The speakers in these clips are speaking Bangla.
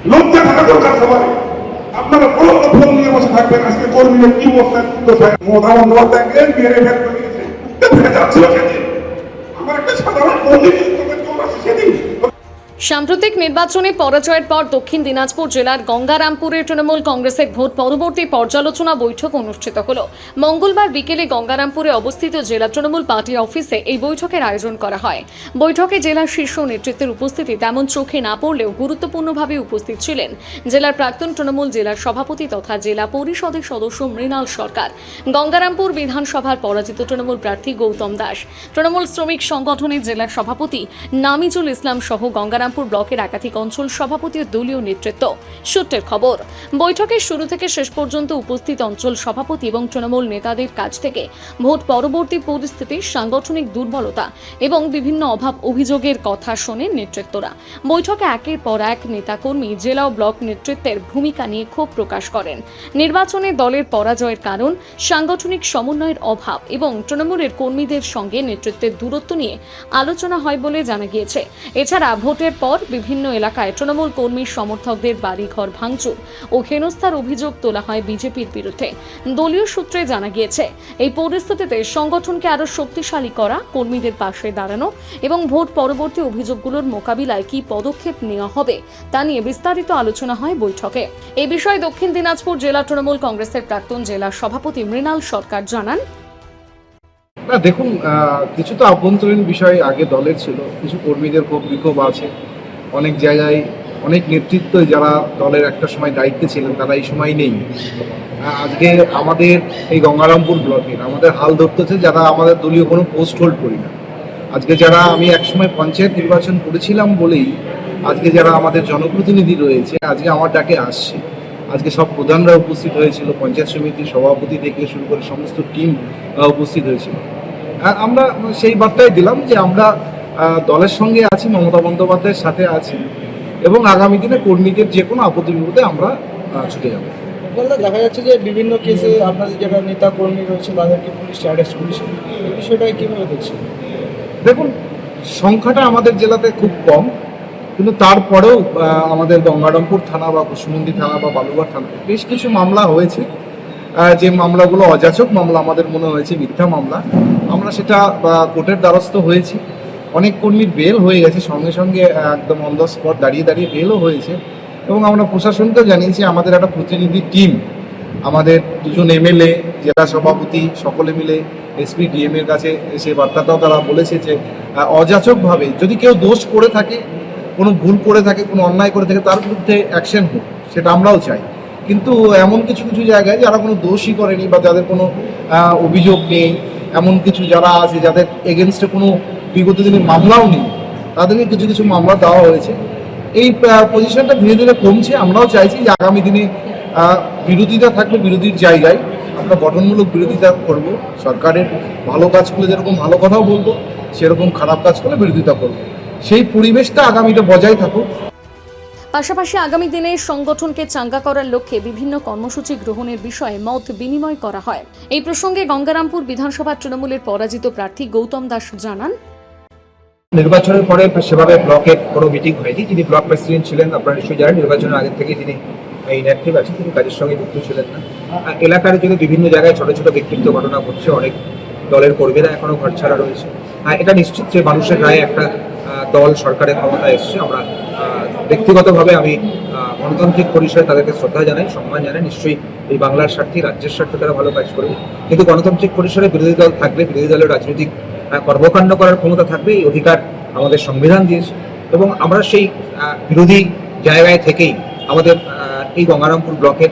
লজ্জা থাকা দরকার সবার। আপনারা বড় ফোন নিয়ে বসে থাকবেন, আজকে কর্মীরা কি অবস্থা মমতা বন্দ্যোপাধ্যায় মেরে ফেল করিয়েছে, যাচ্ছিল সেদিন আমার একটা সাধারণ কর্মী সেদিন। সাম্প্রতিক নির্বাচনে পরাজয়ের পর দক্ষিণ দিনাজপুর জেলার গঙ্গারামপুরে তৃণমূল কংগ্রেসের ভোট পরবর্তী পর্যালোচনা বৈঠক অনুষ্ঠিত হল। মঙ্গলবার বিকেলে গঙ্গারামপুরে অবস্থিত জেলা তৃণমূল পার্টি অফিসে এই বৈঠকের আয়োজন করা হয়। বৈঠকে জেলার শীর্ষ নেতৃত্বের উপস্থিতি তেমন চোখে না পড়লেও গুরুত্বপূর্ণভাবে উপস্থিত ছিলেন জেলার প্রাক্তন তৃণমূল জেলার সভাপতি তথা জেলা পরিষদের সদস্য মৃণাল সরকার, গঙ্গারামপুর বিধানসভার পরাজিত তৃণমূল প্রার্থী গৌতম দাস, তৃণমূল শ্রমিক সংগঠনের জেলার সভাপতি নামিজুল ইসলাম সহ গঙ্গারামপুর ব্লকের একাধিক অঞ্চল সভাপতি ও দলীয় নেতৃত্ব। সূত্রের খবর, বৈঠকের শুরু থেকে শেষ পর্যন্ত উপস্থিত অঞ্চল সভাপতি এবং তৃণমূল নেতাদের কাছ থেকে ভোট পরবর্তী পরিস্থিতি, সাংগঠনিক দুর্বলতা এবং বিভিন্ন অভাব অভিযোগের কথা শোনেন নেতৃত্বরা। বৈঠকে একের পর এক নেতাকর্মী, জেলা ও ব্লক নেতৃত্বের ভূমিকা নিয়ে ক্ষোভ প্রকাশ করেন। নির্বাচনে দলের পরাজয়ের কারণ, সাংগঠনিক সমন্বয়ের অভাব এবং তৃণমূলের কর্মীদের সঙ্গে নেতৃত্বের দূরত্ব নিয়ে আলোচনা হয় বলে জানা গিয়েছে। এছাড়া ভোটের পর বিভিন্ন এলাকায় তৃণমূল কর্মী সমর্থকদের বাড়িঘর ভাঙচুর ও হেনস্থার অভিযোগ তোলা হয় বিজেপির বিরুদ্ধে। দলীয় সূত্রে জানা গিয়েছে, এই পরিস্থিতিতে সংগঠনকে আরও শক্তিশালী করা, কর্মীদের পাশে দাঁড়ানো এবং ভোট পরবর্তী অভিযোগগুলোর মোকাবিলায় কী পদক্ষেপ নেওয়া হবে তা নিয়ে বিস্তারিত আলোচনা হয় বৈঠকে। এই বিষয়ে দক্ষিণ দিনাজপুর জেলা তৃণমূল কংগ্রেসের প্রাক্তন জেলা সভাপতি মৃণাল সরকার জানান, না দেখুন, কিছু তো আভ্যন্তরীণ বিষয় আগে দলের ছিল, কিছু কর্মীদের ক্ষোভ বিক্ষোভ আছে। অনেক জায়গায় অনেক নেতৃত্ব যারা দলের একটা সময় দায়িত্বে ছিলেন তারা এই সময় নেই। আজকে আমাদের এই গঙ্গারামপুর ব্লকের আমাদের হাল ধরতেছে যারা আমাদের দলীয় কোনো পোস্ট হোল্ড করি না। আজকে যারা আমি একসময় পঞ্চায়েত নির্বাচন করেছিলাম বলেই আজকে যারা আমাদের জনপ্রতিনিধি রয়েছে আজকে আমার ডাকে আসছে। আজকে সব প্রধানরা উপস্থিত হয়েছিল, পঞ্চায়েত সমিতির সভাপতি থেকে শুরু করে সমস্ত টিম উপস্থিত হয়েছিল। আমরা সেই বার্তাই দিলাম যে আমরা দলের সঙ্গে আছি, মমতা বন্দ্যোপাধ্যায়ের সাথে আছি এবং আগামী দিনে কর্মীদের যে কোনো আপত্তি বিপদে আমরা ছুটে যাব। দেখা যাচ্ছে যে বিভিন্ন কেসে আপনাদের যারা নেতা কর্মী রয়েছে তাদেরকে পুলিশ অ্যারেস্ট করেছে, এই বিষয়টাকে কীভাবে দেখছেন? দেখুন, সংখ্যাটা আমাদের জেলাতে খুব কম, কিন্তু তারপরেও আমাদের গঙ্গারামপুর থানা বা কুশমন্ডি থানা বা বালুঘাট থানা বেশ কিছু মামলা হয়েছে। যে মামলাগুলো অযাচক মামলা আমাদের মনে হয়েছে, মিথ্যা মামলা, আমরা সেটা কোর্টের দ্বারস্থ হয়েছি। অনেক কর্মীর বেল হয়ে গেছে, সঙ্গে সঙ্গে একদম অন দ্য স্পট দাঁড়িয়ে দাঁড়িয়ে বেলও হয়েছে। এবং আমরা প্রশাসনকেও জানিয়েছি, আমাদের একটা প্রতিনিধি টিম, আমাদের দুজন এমএলএ, জেলা সভাপতি সকলে মিলে এসপি ডিএম এর কাছে সে বার্তাটাও তারা বলেছে যে অযাচকভাবে যদি কেউ দোষ করে থাকে, কোনো ভুল করে থাকে, কোনো অন্যায় করে থাকে, তার বিরুদ্ধে অ্যাকশন হোক, সেটা আমরাও চাই। কিন্তু এমন কিছু কিছু জায়গায় যারা কোনো দোষই করেনি বা যাদের কোনো অভিযোগ নেই, এমন কিছু যারা আছে যাদের এগেনস্টে কোনো বিগত দিনের মামলাও নেই, তাদেরকে কিছু কিছু মামলা দেওয়া হয়েছে। এই পজিশনটা ধীরে ধীরে কমছে। আমরাও চাইছি যে আগামী দিনে বিরোধিতা থাকলে বিরোধীর জায়গায় আমরা গঠনমূলক বিরোধিতা করব। সরকারের ভালো কাজ করলে যেরকম ভালো কথাও বলবো, সেরকম খারাপ কাজ করলে বিরোধিতা করব। সেই পরিবেশটা আগামীতে বজায় থাকুক। পাশাপাশি আগামী দিনে সংগঠনকে চাঙ্গা করার লক্ষ্যে বিভিন্ন কর্মসূচি গ্রহণের বিষয়ে মত বিনিময় করা হয়। এই প্রসঙ্গে গঙ্গারামপুর বিধানসভা তৃণমূলের পরাজিত প্রার্থী গৌতম দাস জানান, নির্বাচনের পরে সেভাবে ব্লকের কোনো মিটিং হয়নি। তিনি ব্লক প্রেসিডেন্ট ছিলেন, আপনারা নিশ্চয়ই জানেন। নির্বাচনের আগে থেকে তিনি ইনঅ্যাক্টিভ আছেন, তিনি কাজের সঙ্গে যুক্ত ছিলেন না। এলাকার যদি বিভিন্ন জায়গায় ছোট ছোট ব্যক্তিত্ব ঘটনা ঘটছে, অনেক দলের কর্মীরা এখনো ঘর ছাড়া রয়েছে। এটা নিশ্চিত যে মানুষের রায়ে একটা দল সরকারের ক্ষমতায় এসছে। আমরা ব্যক্তিগতভাবে আমি গণতান্ত্রিক পরিসরে তাদেরকে শ্রদ্ধা জানাই, সম্মান জানাই। নিশ্চয়ই এই বাংলার স্বার্থে, রাজ্যের স্বার্থে তারা ভালো কাজ করবে। কিন্তু গণতান্ত্রিক পরিসরে বিরোধী দল থাকলে বিরোধী দলের রাজনৈতিক কর্মকাণ্ড করার ক্ষমতা থাকবে, এই অধিকার আমাদের সংবিধান দিয়েছে। এবং আমরা সেই বিরোধী জায়গায় থেকেই আমাদের এই গঙ্গারামপুর ব্লকের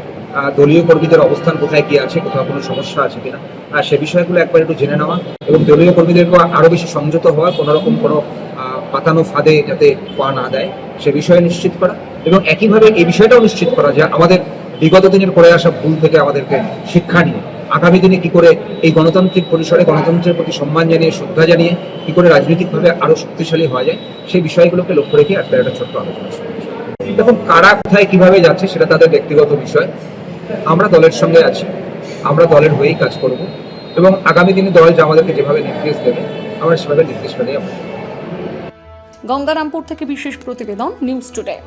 দলীয় কর্মীদের অবস্থান কোথায় কি আছে, কোথাও কোনো সমস্যা আছে কিনা, সে বিষয়গুলো একবার একটু জেনে নেওয়া এবং দলীয় কর্মীদেরকে আরও বেশি সংযত হওয়া, কোনোরকম কোনো পাতানো ফাঁদে যাতে পা না দেয় সে বিষয়ে নিশ্চিত করা। এবং একইভাবে এই বিষয়টাও নিশ্চিত করা যে আমাদের বিগত দিনের করে আসা ভুল থেকে আমাদেরকে শিক্ষা নিয়ে আগামী দিনে কি করে এই গণতান্ত্রিক পরিসরে গণতন্ত্রের প্রতি সম্মান জানিয়ে, শ্রদ্ধা জানিয়ে কি করে রাজনৈতিকভাবে আরও শক্তিশালী হওয়া যায়, সেই বিষয়গুলোকে লক্ষ্য রেখে একটা ছোট্ট আলোচনা। দেখুন, কারা কোথায় কিভাবে যাচ্ছে সেটা তাদের ব্যক্তিগত বিষয়। আমরা দলের সঙ্গে আছি, আমরা দলের হয়েই কাজ করব এবং আগামী দিনে দল যে আমাদেরকে যেভাবে নির্দেশ দেবে আমরা সেভাবে নির্দেশ পেলেই আমরা। গঙ্গারামপুর থেকে বিশেষ প্রতিবেদন, নিউজ টুডে।